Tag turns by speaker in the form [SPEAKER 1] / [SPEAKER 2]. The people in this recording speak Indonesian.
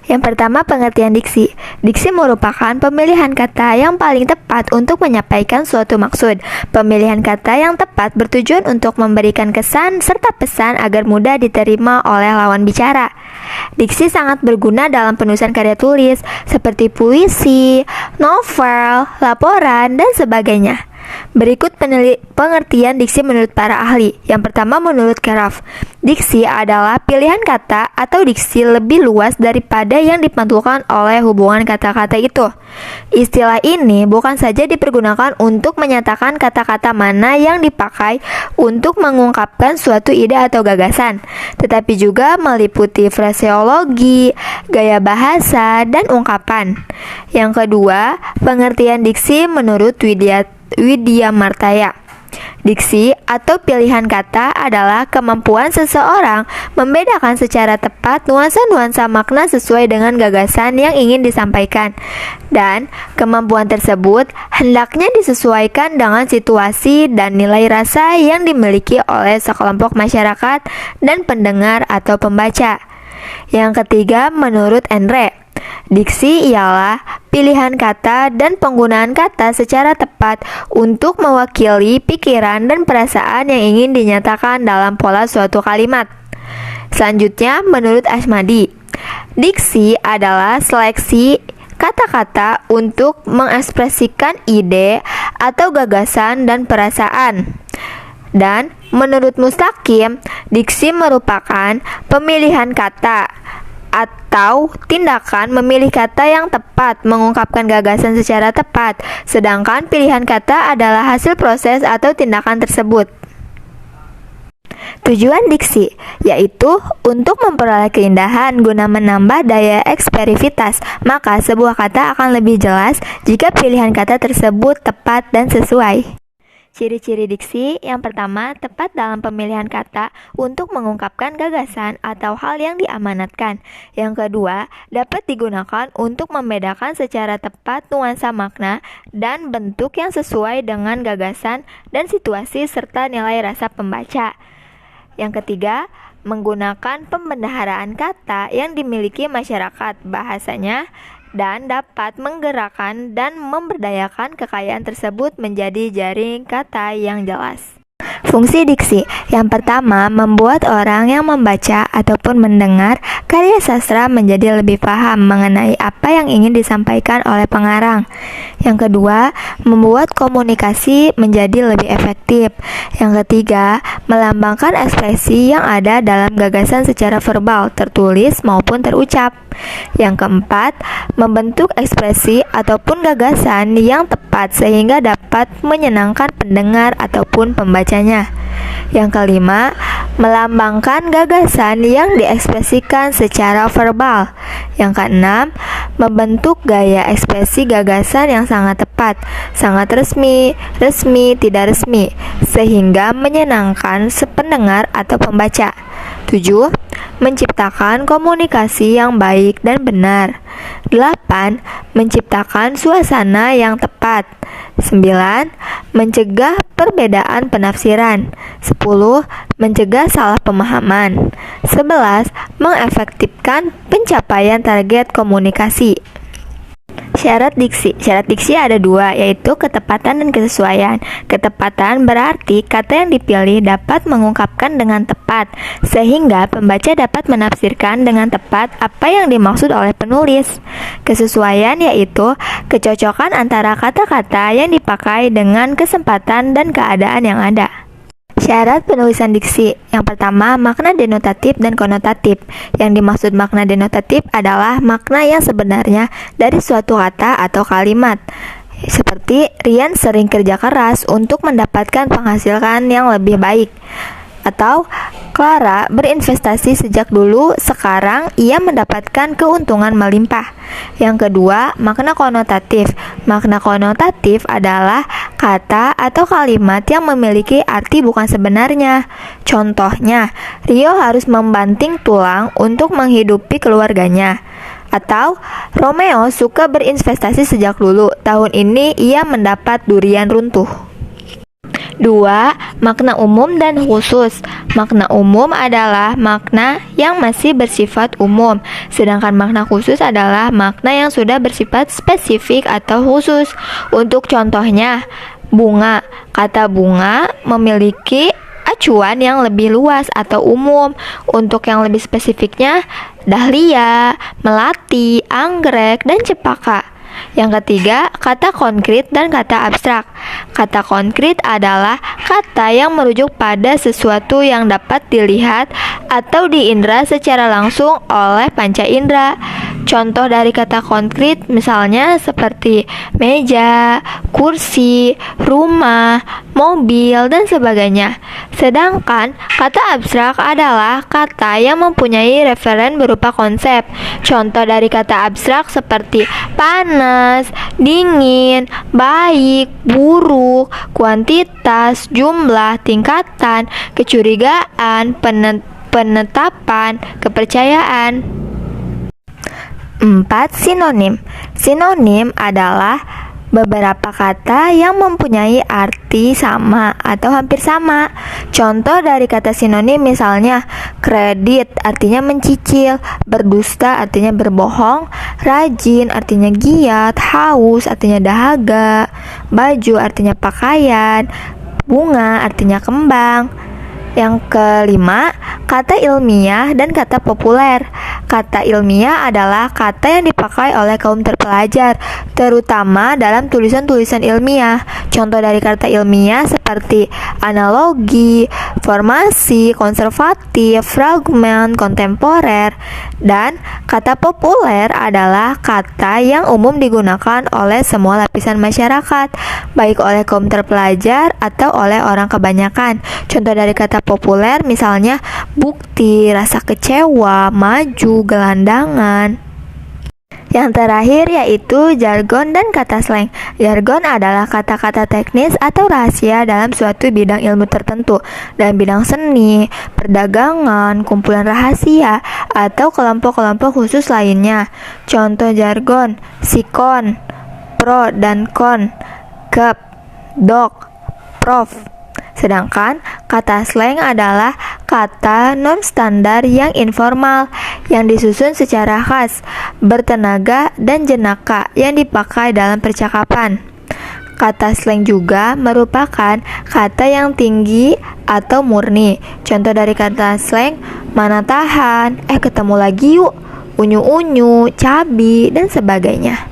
[SPEAKER 1] Yang pertama, pengertian diksi. Diksi merupakan pemilihan kata yang paling tepat untuk menyampaikan suatu maksud. Pemilihan kata yang tepat bertujuan untuk memberikan kesan serta pesan agar mudah diterima oleh lawan bicara. Diksi sangat berguna dalam penulisan karya tulis, seperti puisi, novel, laporan, dan sebagainya. Berikut pengertian diksi menurut para ahli. Yang pertama, menurut Keraf, diksi adalah pilihan kata atau diksi lebih luas daripada yang dipantulkan oleh hubungan kata-kata itu. Istilah ini bukan saja dipergunakan untuk menyatakan kata-kata mana yang dipakai untuk mengungkapkan suatu ide atau gagasan, tetapi juga meliputi fraseologi, gaya bahasa, dan ungkapan. Yang kedua, pengertian diksi menurut Widya Martaya. Diksi atau pilihan kata adalah kemampuan seseorang membedakan secara tepat nuansa-nuansa makna sesuai dengan gagasan yang ingin disampaikan, dan kemampuan tersebut hendaknya disesuaikan dengan situasi dan nilai rasa yang dimiliki oleh sekelompok masyarakat dan pendengar atau pembaca. Yang ketiga, menurut Enre, diksi ialah pilihan kata dan penggunaan kata secara tepat untuk mewakili pikiran dan perasaan yang ingin dinyatakan dalam pola suatu kalimat. Selanjutnya, menurut Asmadi, diksi adalah seleksi kata-kata untuk mengekspresikan ide atau gagasan dan perasaan. Dan menurut Mustaqim, diksi merupakan pemilihan kata atau tindakan memilih kata yang tepat, mengungkapkan gagasan secara tepat, sedangkan pilihan kata adalah hasil proses atau tindakan tersebut. Tujuan diksi yaitu untuk memperoleh keindahan guna menambah daya ekspresivitas, maka sebuah kata akan lebih jelas jika pilihan kata tersebut tepat dan sesuai. Ciri-ciri diksi: yang pertama, tepat dalam pemilihan kata untuk mengungkapkan gagasan atau hal yang diamanatkan. Yang kedua, dapat digunakan untuk membedakan secara tepat nuansa makna dan bentuk yang sesuai dengan gagasan dan situasi serta nilai rasa pembaca. Yang ketiga, menggunakan pembendaharaan kata yang dimiliki masyarakat bahasanya dan dapat menggerakkan dan memberdayakan kekayaan tersebut menjadi jaring kata yang jelas. Fungsi diksi: yang pertama, membuat orang yang membaca ataupun mendengar karya sastra menjadi lebih paham mengenai apa yang ingin disampaikan oleh pengarang. Yang kedua, membuat komunikasi menjadi lebih efektif. Yang ketiga, melambangkan ekspresi yang ada dalam gagasan secara verbal, tertulis maupun terucap. Yang keempat, membentuk ekspresi ataupun gagasan yang tepat sehingga dapat menyenangkan pendengar ataupun pembacanya. Yang kelima, melambangkan gagasan yang diekspresikan secara verbal. Yang keenam, membentuk gaya ekspresi gagasan yang sangat tepat, sangat resmi, resmi, tidak resmi, sehingga menyenangkan pendengar atau pembaca. 7. Menciptakan komunikasi yang baik dan benar. 8. Menciptakan suasana yang tepat. 9. Mencegah perbedaan penafsiran. 10. Mencegah salah pemahaman. 11. Mengefektifkan pencapaian target komunikasi. Syarat diksi. Syarat diksi ada dua, yaitu ketepatan dan kesesuaian. Ketepatan berarti kata yang dipilih dapat mengungkapkan dengan tepat, sehingga pembaca dapat menafsirkan dengan tepat apa yang dimaksud oleh penulis. Kesesuaian yaitu kecocokan antara kata-kata yang dipakai dengan kesempatan dan keadaan yang ada. Syarat penulisan diksi. Yang pertama, makna denotatif dan konotatif. Yang dimaksud makna denotatif adalah makna yang sebenarnya dari suatu kata atau kalimat. Seperti, Rian sering kerja keras untuk mendapatkan penghasilan yang lebih baik. Atau, Clara berinvestasi sejak dulu, sekarang ia mendapatkan keuntungan melimpah. Yang kedua, makna konotatif. Makna konotatif adalah kata atau kalimat yang memiliki arti bukan sebenarnya. Contohnya, Rio harus membanting tulang untuk menghidupi keluarganya. Atau Romeo suka berinvestasi sejak dulu. Tahun ini ia mendapat durian runtuh. 2. Makna umum dan khusus. Makna umum adalah makna yang masih bersifat umum, sedangkan makna khusus adalah makna yang sudah bersifat spesifik atau khusus. Untuk contohnya, bunga. Kata bunga memiliki acuan yang lebih luas atau umum. Untuk yang lebih spesifiknya, dahlia, melati, anggrek, dan cempaka. Yang ketiga, kata konkret dan kata abstrak. Kata konkret adalah kata yang merujuk pada sesuatu yang dapat dilihat atau diindra secara langsung oleh panca indera. Contoh dari kata konkret misalnya seperti meja, kursi, rumah, mobil, dan sebagainya. Sedangkan kata abstrak adalah kata yang mempunyai referen berupa konsep. Contoh dari kata abstrak seperti panas, dingin, baik, buruk, kuantitas, jumlah, tingkatan, kecurigaan, penetapan, kepercayaan. 4. Sinonim. Sinonim adalah beberapa kata yang mempunyai arti sama atau hampir sama. Contoh dari kata sinonim misalnya kredit artinya mencicil, berdusta artinya berbohong, rajin artinya giat, haus artinya dahaga, baju artinya pakaian, bunga artinya kembang. Yang kelima, kata ilmiah dan kata populer. Kata ilmiah adalah kata yang dipakai oleh kaum terpelajar, terutama dalam tulisan-tulisan ilmiah. Contoh dari kata ilmiah seperti analogi, formasi, konservatif, fragmen, kontemporer. Dan kata populer adalah kata yang umum digunakan oleh semua lapisan masyarakat, baik oleh kaum terpelajar atau oleh orang kebanyakan. Contoh dari kata populer misalnya bukti, rasa kecewa, maju, gelandangan. Yang terakhir yaitu jargon dan kata slang. Jargon adalah kata-kata teknis atau rahasia dalam suatu bidang ilmu tertentu. Dalam bidang seni, perdagangan, kumpulan rahasia, atau kelompok-kelompok khusus lainnya. Contoh jargon, sikon, pro dan kon, kep, dok, prof. Sedangkan kata slang adalah kata non-standar yang informal, yang disusun secara khas, bertenaga dan jenaka yang dipakai dalam percakapan. Kata slang juga merupakan kata yang tinggi atau murni. Contoh dari kata slang, mana tahan, ketemu lagi yuk, unyu-unyu, cabi, dan sebagainya.